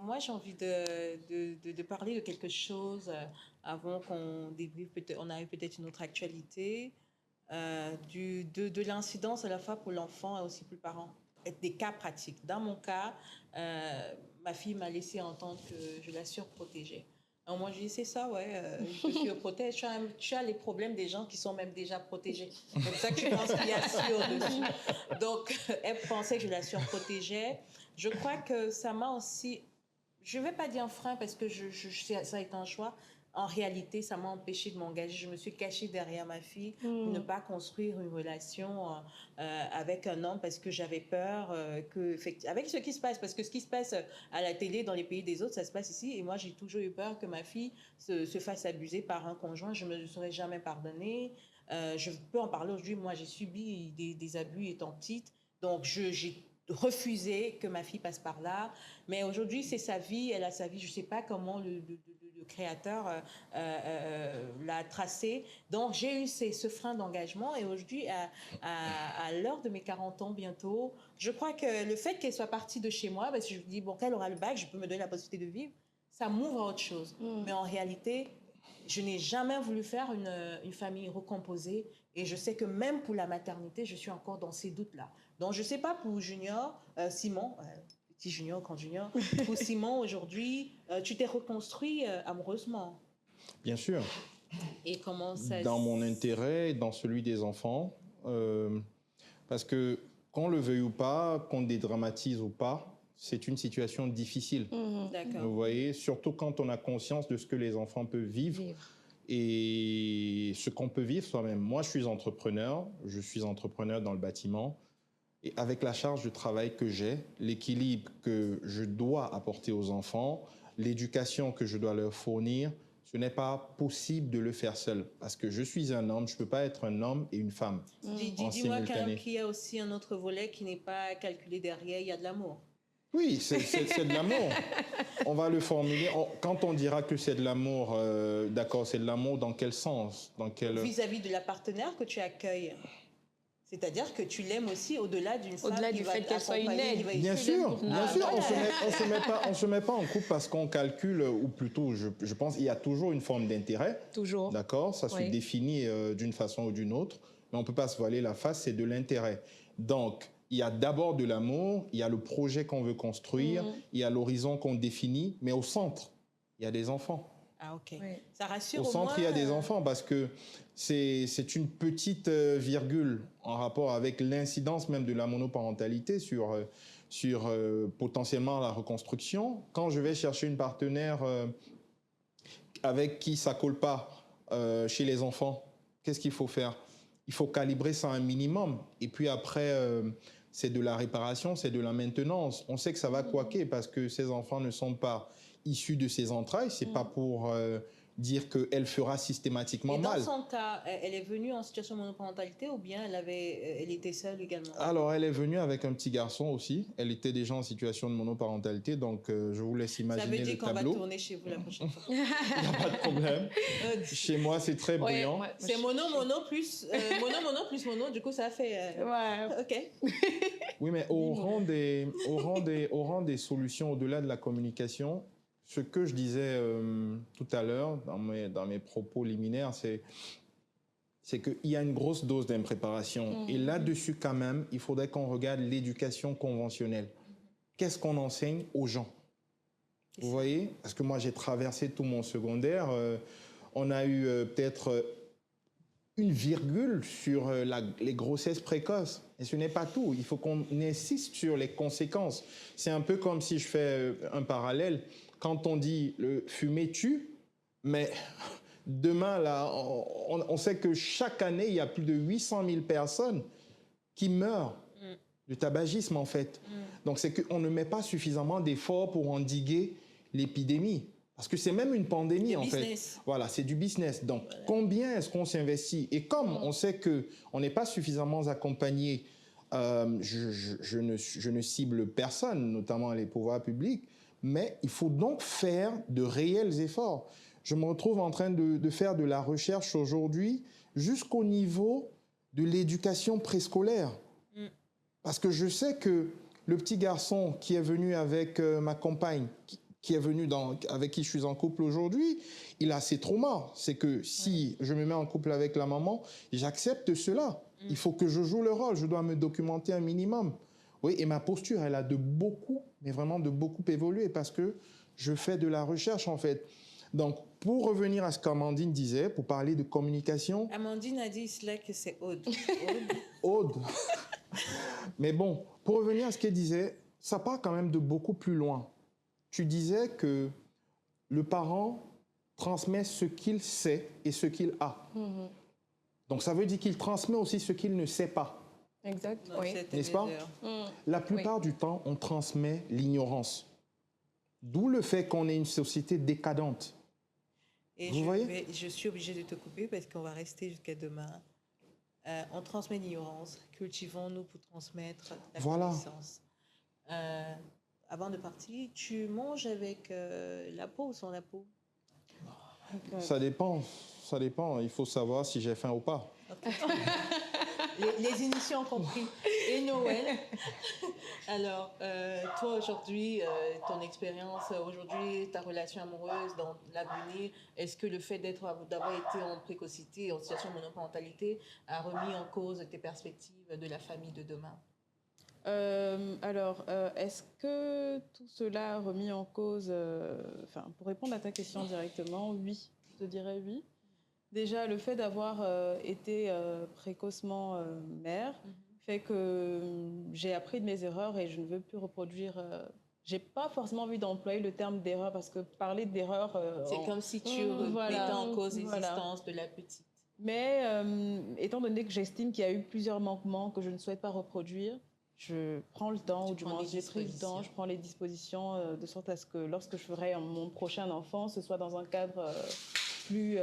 moi, j'ai envie de parler de quelque chose avant qu'on débriefe, on a eu peut-être une autre actualité, de l'incidence à la fois pour l'enfant et aussi pour le parent. Des cas pratiques. Dans mon cas, ma fille m'a laissé entendre que je la surprotégeais. Alors moi, je dis, c'est ça, ouais, je surprotège. Tu as les problèmes des gens qui sont même déjà protégés. C'est pour ça que tu penses qu'il y a sur dessus. Donc, elle pensait que je la surprotégeais. Je crois que ça m'a aussi... Je ne vais pas dire un frein parce que ça a été un choix. En réalité, ça m'a empêché de m'engager. Je me suis cachée derrière ma fille pour ne pas construire une relation avec un homme parce que j'avais peur avec ce qui se passe. Parce que ce qui se passe à la télé dans les pays des autres, ça se passe ici. Et moi, j'ai toujours eu peur que ma fille se fasse abuser par un conjoint. Je ne me serais jamais pardonnée. Je peux en parler aujourd'hui. Moi, j'ai subi des abus étant petite. Donc, j'ai refusé que ma fille passe par là. Mais aujourd'hui, c'est sa vie. Elle a sa vie. Je ne sais pas comment le créateur l'a tracé. Donc, j'ai eu ce frein d'engagement. Et aujourd'hui, à l'heure de mes 40 ans bientôt, je crois que le fait qu'elle soit partie de chez moi, parce que je me dis, bon, qu'elle aura le bac, je peux me donner la possibilité de vivre, ça m'ouvre à autre chose. Mais en réalité, je n'ai jamais voulu faire une famille recomposée. Et je sais que même pour la maternité, je suis encore dans ces doutes-là. Donc, je ne sais pas pour Junior, Simon... petit Junior, grand Junior. Pour Simon, aujourd'hui, tu t'es reconstruit amoureusement. Bien sûr. Et comment ça... Dans mon intérêt, dans celui des enfants. Parce que, qu'on le veuille ou pas, qu'on dédramatise ou pas, c'est une situation difficile. D'accord. Vous voyez, surtout quand on a conscience de ce que les enfants peuvent vivre. Et ce qu'on peut vivre soi-même. Moi, je suis entrepreneur dans le bâtiment. Et avec la charge de travail que j'ai, l'équilibre que je dois apporter aux enfants, l'éducation que je dois leur fournir, ce n'est pas possible de le faire seul. Parce que je suis un homme, je ne peux pas être un homme et une femme en Dis-moi simultané. qu'il y a aussi un autre volet qui n'est pas calculé derrière, il y a de l'amour. Oui, c'est de l'amour. On va le formuler. Quand on dira que c'est de l'amour, d'accord, c'est de l'amour dans quel sens? Vis-à-vis de la partenaire que tu accueilles. C'est-à-dire que tu l'aimes aussi au-delà d'une femme au-delà du fait qu'elle soit une aide. Bien sûr, bien sûr. On se met pas en couple parce qu'on calcule, ou plutôt, je pense, il y a toujours une forme d'intérêt. Toujours. D'accord, ça se définit d'une façon ou d'une autre, mais on peut pas se voiler la face, c'est de l'intérêt. Donc, il y a d'abord de l'amour, il y a le projet qu'on veut construire, il y a l'horizon qu'on définit, mais au centre, il y a des enfants. Ah, ok. Oui. Ça rassure au centre, il y a des enfants parce que c'est une petite virgule en rapport avec l'incidence même de la monoparentalité sur potentiellement la reconstruction. Quand je vais chercher une partenaire avec qui ça ne colle pas chez les enfants, qu'est-ce qu'il faut faire? Il faut calibrer ça un minimum. Et puis après, c'est de la réparation, c'est de la maintenance. On sait que ça va couaquer parce que ces enfants ne sont pas issus de ses entrailles. C'est pas pour dire qu'elle fera systématiquement mal. Et dans son cas, elle est venue en situation de monoparentalité ou bien elle était seule également? Alors, elle est venue avec un petit garçon aussi. Elle était déjà en situation de monoparentalité, donc je vous laisse imaginer le tableau. Ça veut dire qu'on va tourner chez vous la prochaine fois. Il n'y a pas de problème. Chez moi, c'est très brillant. C'est mono plus mono, du coup, ça fait... OK. Oui, mais au rang des solutions au-delà de la communication, ce que je disais tout à l'heure dans mes propos liminaires, c'est qu'il y a une grosse dose d'impréparation. Et là-dessus, quand même, il faudrait qu'on regarde l'éducation conventionnelle. Qu'est-ce qu'on enseigne aux gens? Vous voyez? Parce que moi, j'ai traversé tout mon secondaire. On a eu peut-être une virgule sur les grossesses précoces. Et ce n'est pas tout. Il faut qu'on insiste sur les conséquences. C'est un peu comme si je fais un parallèle. Quand on dit le fumer tue, mais demain, là, on sait que chaque année, il y a plus de 800 000 personnes qui meurent du tabagisme, en fait. Donc, c'est qu'on ne met pas suffisamment d'efforts pour endiguer l'épidémie. Parce que c'est même une pandémie, en fait. Business. Voilà, c'est du business. Donc, combien est-ce qu'on s'investit? Et comme on sait qu'on n'est pas suffisamment accompagné, je ne cible personne, notamment les pouvoirs publics, mais il faut donc faire de réels efforts. Je me retrouve en train de faire de la recherche aujourd'hui jusqu'au niveau de l'éducation préscolaire. Parce que je sais que le petit garçon qui est venu avec ma compagne, qui est venu avec qui je suis en couple aujourd'hui, il a ses traumas. C'est que si je me mets en couple avec la maman, j'accepte cela. Il faut que je joue le rôle, je dois me documenter un minimum. Oui, et ma posture, elle a de beaucoup, mais vraiment de beaucoup évolué parce que je fais de la recherche, en fait. Donc, pour revenir à ce qu'Amandine disait, pour parler de communication... Amandine a dit cela que c'est Aude. Aude. Mais bon, pour revenir à ce qu'elle disait, ça part quand même de beaucoup plus loin. Tu disais que le parent transmet ce qu'il sait et ce qu'il a. Donc, ça veut dire qu'il transmet aussi ce qu'il ne sait pas. Exact. Non, Oui. N'est-ce pas? La plupart du temps, on transmet l'ignorance. D'où le fait qu'on ait une société décadente. Et Vous voyez? je suis obligée de te couper parce qu'on va rester jusqu'à demain. On transmet l'ignorance. Cultivons-nous pour transmettre la connaissance. Avant de partir, tu manges avec la peau ou sans la peau? Ça dépend. Ça dépend. Il faut savoir si j'ai faim ou pas. Okay. Les initiés ont compris. Et Noël. Alors, toi aujourd'hui, ton expérience aujourd'hui, ta relation amoureuse dans l'avenir, est-ce que le fait d'avoir été en précocité, en situation de monoparentalité, a remis en cause tes perspectives de la famille de demain? Est-ce que tout cela a remis en cause... pour répondre à ta question directement, oui. Je te dirais oui. Déjà, le fait d'avoir été précocement mère fait que j'ai appris de mes erreurs et je ne veux plus reproduire... j'ai pas forcément envie d'employer le terme d'erreur parce que parler d'erreur... c'est comme si tu mettais en cause l'existence de la petite. Mais étant donné que j'estime qu'il y a eu plusieurs manquements que je ne souhaite pas reproduire, je prends le temps, ou du moins j'ai pris le temps, je prends les dispositions de sorte à ce que lorsque je ferai mon prochain enfant, ce soit dans un cadre plus...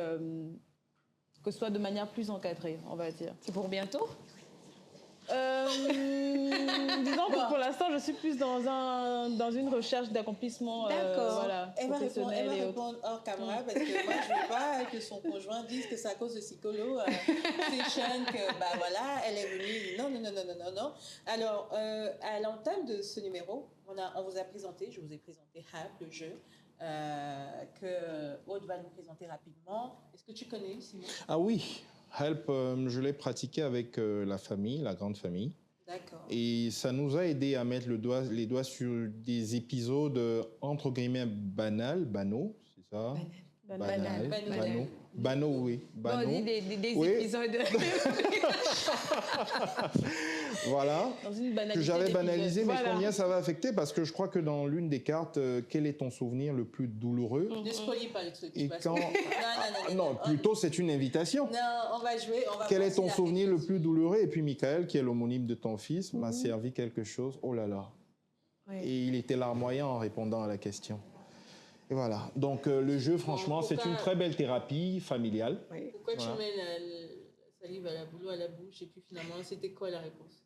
que ce soit de manière plus encadrée, on va dire. C'est pour bientôt? Disons que pour l'instant, je suis plus dans une recherche d'accomplissement Elle va professionnel répondre hors caméra parce que moi, je ne veux pas que son conjoint dise que c'est à cause de psycholo session que, bah voilà, elle est venue. Non. Alors, à l'entame de ce numéro, on vous a présenté, je vous ai présenté HAP, le jeu, que Aude va nous présenter rapidement. Est-ce que tu connais, Simon? Ah oui, Help, je l'ai pratiqué avec la famille, la grande famille. D'accord. Et ça nous a aidé à mettre les doigts sur des épisodes entre guillemets banaux, c'est ça? Banaux, oui. Banaux. Bon, des oui. épisodes. Voilà. Dans une banalité que j'avais banalisé, mais voilà. combien ça va affecter? Parce que je crois que dans l'une des cartes, quel est ton souvenir le plus douloureux? Ne spoilez pas le truc. Et quand... Non, plutôt c'est une invitation. Non, on va jouer. Quel est ton souvenir le plus douloureux? Et puis Michael, qui est l'homonyme de ton fils, m'a servi quelque chose. Oh là là. Oui. Et il était larmoyant en répondant à la question. Et voilà. Donc le jeu, franchement, c'est une très belle thérapie familiale. Oui. Pourquoi tu mets la salive à la bouche et puis finalement, c'était quoi la réponse?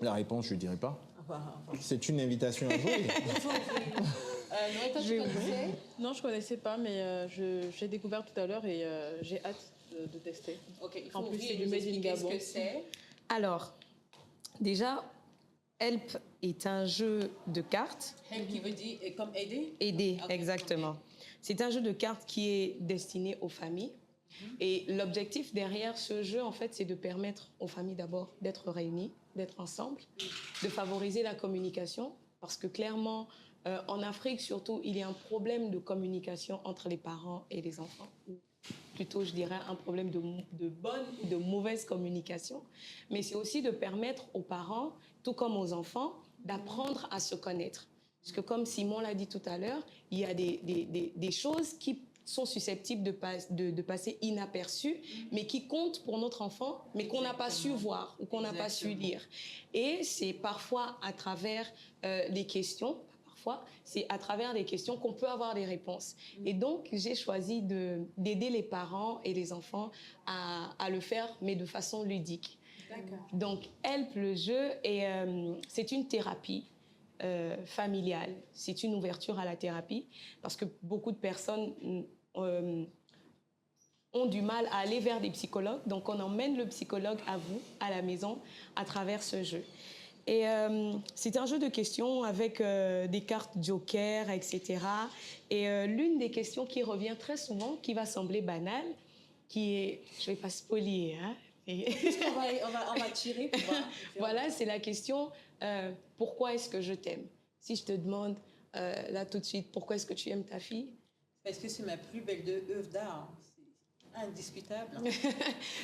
La réponse, je ne dirais pas. Enfin. C'est une invitation à jouer. Noël, toi, tu connaissais? Non, je ne connaissais pas, mais j'ai découvert tout à l'heure et j'ai hâte de tester. Ok, il faut en plus, ouvrir c'est et du nous Made in expliquer ce Gabon. que c'est. Alors, déjà, Help est un jeu de cartes. Help qui veut dire comme aider? Aider, Ok, exactement. ok. C'est un jeu de cartes qui est destiné aux familles. Et l'objectif derrière ce jeu, en fait, c'est de permettre aux familles d'abord d'être réunies, d'être ensemble, de favoriser la communication. Parce que clairement, en Afrique surtout, il y a un problème de communication entre les parents et les enfants. Ou plutôt, je dirais, un problème de bonne ou de mauvaise communication. Mais c'est aussi de permettre aux parents, tout comme aux enfants, d'apprendre à se connaître. Parce que comme Simon l'a dit tout à l'heure, il y a des choses qui sont susceptibles de passer inaperçues, mais qui comptent pour notre enfant, mais qu'on n'a pas su voir ou qu'on n'a pas su lire. Et c'est parfois à travers les questions, fois, c'est à travers des questions qu'on peut avoir des réponses. Et donc, j'ai choisi d'aider les parents et les enfants à le faire, mais de façon ludique. D'accord. Donc, Help le jeu, et c'est une thérapie familiale. C'est une ouverture à la thérapie, parce que beaucoup de personnes ont du mal à aller vers des psychologues. Donc, on emmène le psychologue à vous, à la maison, à travers ce jeu. Et c'est un jeu de questions avec des cartes joker, etc. Et l'une des questions qui revient très souvent, qui va sembler banale, qui est, je ne vais pas spolier, hein, on va tirer pour voir. Voilà, c'est la question pourquoi est-ce que je t'aime? Si je te demande là tout de suite, pourquoi est-ce que tu aimes ta fille? Parce que c'est ma plus belle œuvre d'art. C'est indiscutable.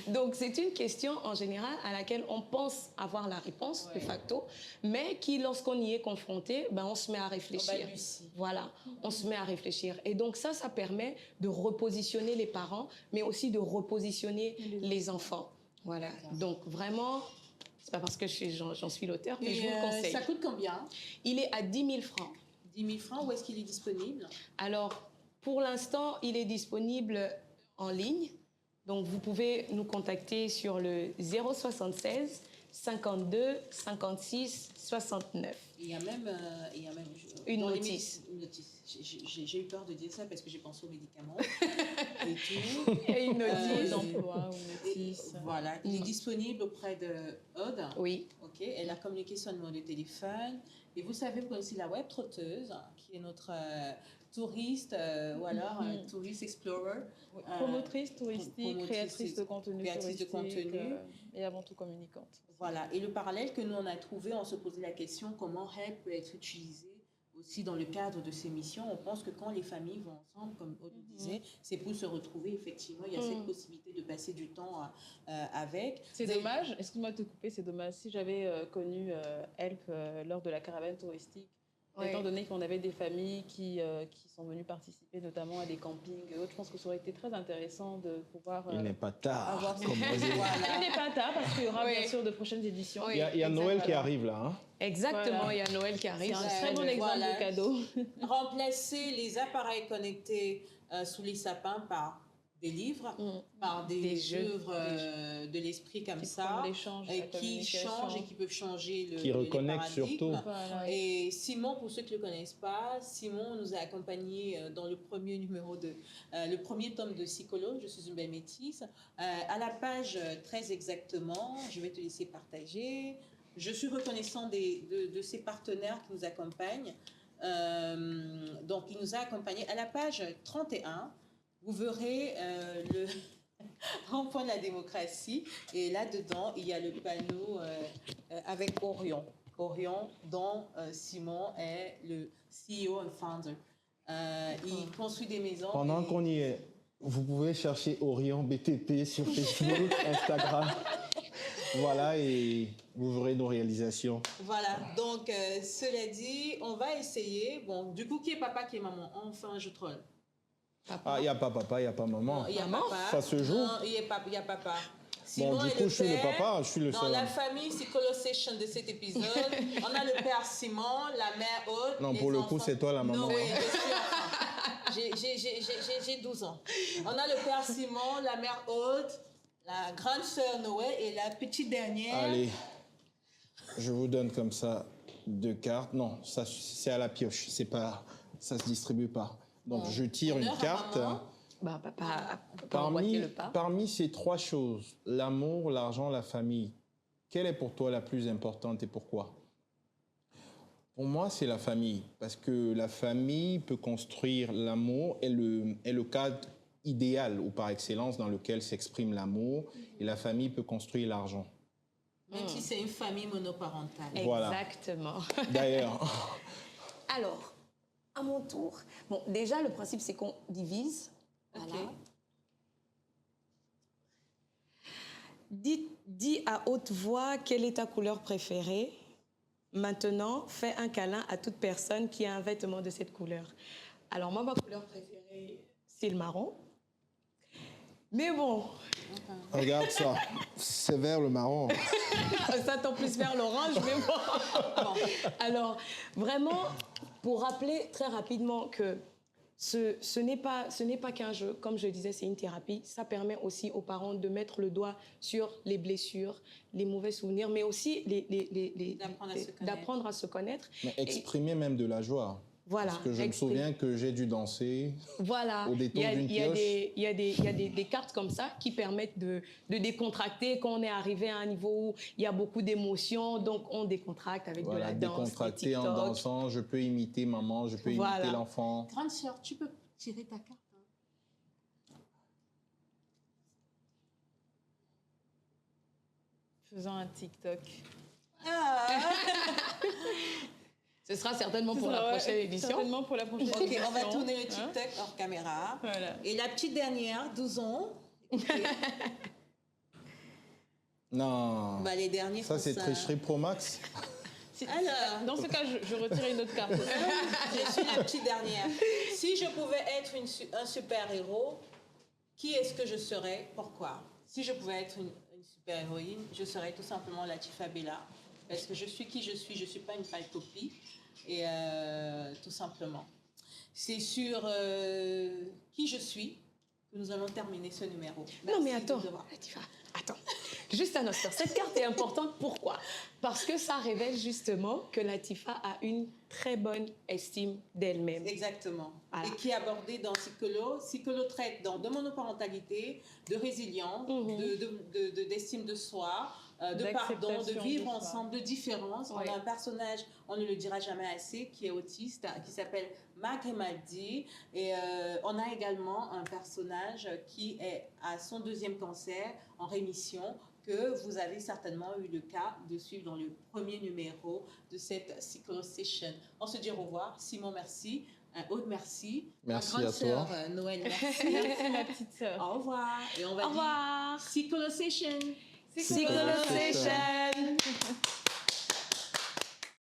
Donc, c'est une question en général à laquelle on pense avoir la réponse de facto, mais qui, lorsqu'on y est confronté, ben, on se met à réfléchir. Voilà, on se met à réfléchir. Et donc, ça permet de repositionner les parents, mais aussi de repositionner les enfants. Voilà. Donc, vraiment, c'est pas parce que j'en suis l'auteur, mais je vous le conseille. Ça coûte combien? Il est à 10 000 francs. 10 000 francs, où est-ce qu'il est disponible? Alors, pour l'instant, il est disponible en ligne. Donc, vous pouvez nous contacter sur le 076 52 56 69. Il y a même une notice. J'ai eu peur de dire ça parce que j'ai pensé aux médicaments et tout. Et une notice d'emploi ou notice. Voilà, il est disponible auprès de Aude. Oui. Ok, elle a communiqué son numéro de téléphone. Et vous savez aussi la web trotteuse, qui est notre touriste ou alors touriste explorer. Promotrice touristique, créatrice de contenu touristique et avant tout communicante. Voilà, et le parallèle que nous on a trouvé, on se posait la question comment Help peut être utilisé aussi dans le cadre de ces missions. On pense que quand les familles vont ensemble, comme Aude disait, c'est pour se retrouver. Effectivement, il y a cette possibilité de passer du temps avec. C'est dommage, excuse-moi de te couper, c'est dommage. Si j'avais connu Help lors de la caravane touristique, étant donné qu'on avait des familles qui sont venues participer notamment à des campings et autres, je pense que ça aurait été très intéressant de pouvoir il n'est pas tard. avoir comme il n'est pas tard parce qu'il y aura bien sûr de prochaines éditions. Il y a Noël qui arrive là. Hein? Exactement, voilà. Il y a Noël qui arrive. C'est un très bon exemple de cadeau. Remplacer les appareils connectés sous les sapins par des livres, par des œuvres de l'esprit comme ça, qui changent et qui peuvent changer qui reconnectent surtout. Voilà. Et Simon, pour ceux qui ne le connaissent pas, Simon nous a accompagnés dans le premier numéro le premier tome de Psychologue, je suis une belle métisse. À la page très exactement, je vais te laisser partager. Je suis reconnaissant de ces partenaires qui nous accompagnent. Donc, il nous a accompagnés à la page 31. Vous verrez le rond-point de la démocratie et là-dedans, il y a le panneau avec Orion. Orion, dont Simon est le CEO and founder. Il construit des maisons. Pendant qu'on y est, vous pouvez chercher Orion BTP sur Facebook, Instagram. Voilà, et vous verrez nos réalisations. Voilà, donc cela dit, on va essayer. Bon, du coup, qui est papa, qui est maman? Enfin, je troll. Ah, il n'y a pas papa, il n'y a pas maman. Il y a papa. Ça se joue. Non, il y a papa. Simon bon, du coup, je suis le papa, je suis le seul. Dans la famille psycholocation de cet épisode, on a le père Simon, la mère Aude. Non, pour le coup, c'est toi la maman. Non, oui, j'ai 12 ans. On a le père Simon, la mère Aude, la grande sœur Noël et la petite dernière. Allez, je vous donne comme ça 2 cartes. Non, ça c'est à la pioche, c'est pas, ça se distribue pas. Donc je tire une carte. Bah, papa emboîter le pas. Parmi ces 3 choses, l'amour, l'argent, la famille, quelle est pour toi la plus importante et pourquoi? Pour moi, c'est la famille, parce que la famille peut construire l'amour est le cadre idéal ou par excellence dans lequel s'exprime l'amour, et la famille peut construire l'argent. Même si c'est une famille monoparentale. Voilà. Exactement. D'ailleurs. Alors, à mon tour. Bon, déjà, le principe, c'est qu'on divise. Voilà. Okay. Dis à haute voix quelle est ta couleur préférée. Maintenant, fais un câlin à toute personne qui a un vêtement de cette couleur. Alors, moi, ma couleur préférée, c'est le marron. Mais bon... Regarde ça, c'est vers le marron. Ça tend plus vers l'orange, mais bon. Alors, vraiment, pour rappeler très rapidement que ce n'est pas qu'un jeu, comme je disais, c'est une thérapie. Ça permet aussi aux parents de mettre le doigt sur les blessures, les mauvais souvenirs, mais aussi d'apprendre à se connaître. Mais exprimer même de la joie. Voilà. Parce que je me souviens que j'ai dû danser au détour d'une pioche. Il y a des cartes comme ça qui permettent de décontracter quand on est arrivé à un niveau où il y a beaucoup d'émotions. Donc, on décontracte avec de la danse, décontracter en dansant. Je peux imiter maman, je peux imiter l'enfant. Grande sœur, tu peux tirer ta carte. Faisons un TikTok. Ce sera certainement pour la prochaine édition. Certainement pour la prochaine édition. Ok, on va tourner le TikTok hors caméra. Voilà. Et la petite dernière, 12 ans. Non. Bah, les derniers Ça, font c'est tricherie Pro Max. Alors, Dans ce cas, je retire une autre carte. je suis la petite dernière. Si je pouvais être un super-héros, qui est-ce que je serais? Pourquoi? Si je pouvais être une super-héroïne, je serais tout simplement Latifa Bella. Parce que je suis qui je suis pas une pâle copie. Et tout simplement. C'est sur qui je suis que nous allons terminer ce numéro. Non, mais attends, Latifa, attends. Juste un instant. Cette carte est importante. Pourquoi? Parce que ça révèle justement que Latifa a une très bonne estime d'elle-même. Exactement. Voilà. Et qui est abordée dans Psycholo. Psycholo traite de monoparentalité, de résilience, d'estime de soi, de pardon, de vivre ensemble, de différence. Ouais. On a un personnage, on ne le dira jamais assez, qui est autiste, qui s'appelle Maldi. Et on a également un personnage qui est à son 2e cancer, en rémission, que vous avez certainement eu le cas de suivre dans le premier numéro de cette Psycholo Session. On se dit au revoir. Simon, merci. Aude, merci. Merci Ma grande à toi. sœur, Noël, merci. Merci, ma petite sœur. Au revoir. Et on va Au revoir. dire Psycholo Session. Psycholo Session.